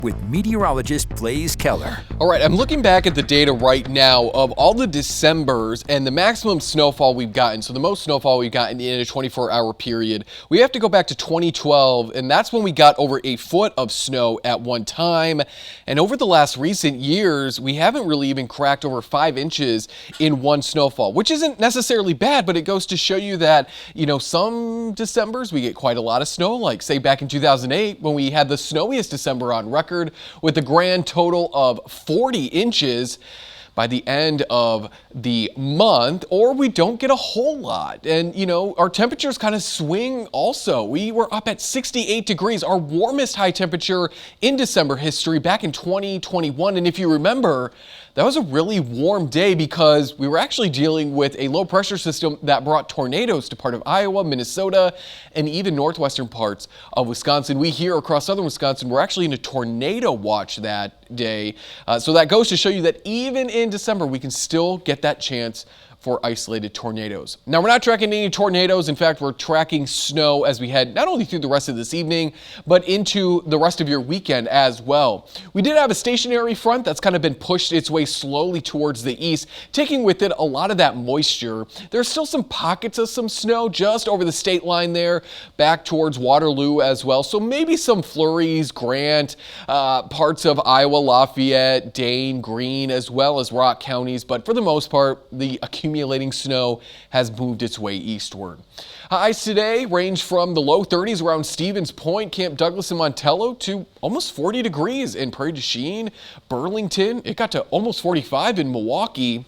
with meteorologist Blaze Keller. All right, I'm looking back at the data right now of all the Decembers and the maximum snowfall we've gotten. So the most snowfall we've gotten in a 24-hour period. We have to go back to 2012, and that's when we got over a foot of snow at one time. And over the last recent years, we haven't really even cracked over 5 inches in one snowfall, which isn't necessarily bad, but it goes to show you that, some Decembers we get quite a lot of snow, like say back in 2008 when we had the snowiest December on record with a grand total of 40 inches by the end of the month, or we don't get a whole lot. And, our temperatures kind of swing also. We were up at 68 degrees, our warmest high temperature in December history back in 2021. And if you remember, that was a really warm day because we were actually dealing with a low pressure system that brought tornadoes to part of Iowa, Minnesota, and even northwestern parts of Wisconsin. We here across southern Wisconsin were actually in a tornado watch that day. So that goes to show you that even in December, we can still get that chance for isolated tornadoes. Now, we're not tracking any tornadoes. In fact, we're tracking snow as we head not only through the rest of this evening, but into the rest of your weekend as well. We did have a stationary front that's kind of been pushed its way slowly towards the east, taking with it a lot of that moisture. There's still some pockets of some snow just over the state line there, back towards Waterloo as well. So maybe some flurries, Grant, parts of Iowa, Lafayette, Dane, Greene, as well as Rock counties. But for the most part, the accumulating snow has moved its way eastward. Highs today range from the low 30s around Stevens Point, Camp Douglas, and Montello to almost 40 degrees in Prairie du Chien, Burlington. It got to almost 45 in Milwaukee.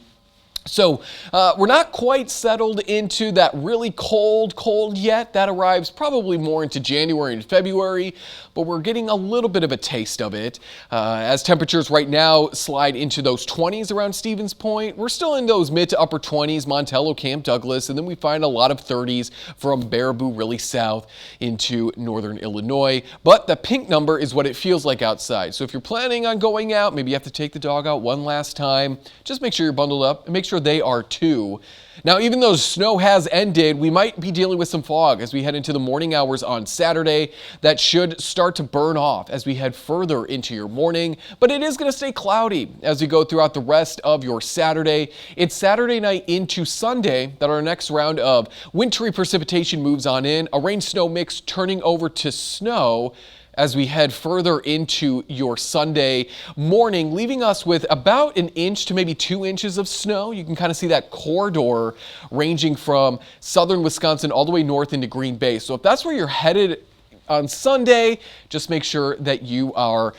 So we're not quite settled into that really cold yet. That arrives probably more into January and February, but we're getting a little bit of a taste of it. As temperatures right now slide into those 20s around Stevens Point, we're still in those mid to upper 20s, Montello, Camp Douglas, and then we find a lot of 30s from Baraboo really south into northern Illinois. But the pink number is what it feels like outside. So if you're planning on going out, maybe you have to take the dog out one last time, just make sure you're bundled up and make sure they are too. Now, even though snow has ended, we might be dealing with some fog as we head into the morning hours on Saturday. That should start to burn off as we head further into your morning, but it is going to stay cloudy as we go throughout the rest of your Saturday. It's Saturday night into Sunday that our next round of wintry precipitation moves on in, a rain-snow mix turning over to snow as we head further into your Sunday morning, leaving us with about 1 inch to maybe 2 inches of snow. You can kind of see that corridor ranging from southern Wisconsin all the way north into Green Bay. So if that's where you're headed on Sunday, just make sure that you are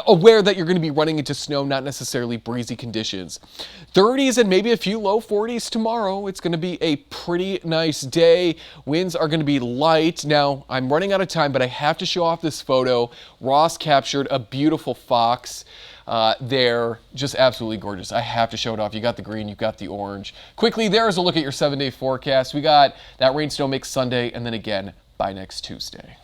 aware that you're going to be running into snow, not necessarily breezy conditions. 30s and maybe a few low 40s tomorrow. It's going to be a pretty nice day. Winds are going to be light. Now, I'm running out of time, but I have to show off this photo. Ross captured a beautiful fox. They're just absolutely gorgeous. I have to show it off. You got the green, you've got the orange. Quickly, there's a look at your 7-day forecast. We got that rain snow mix Sunday, and then again by next Tuesday.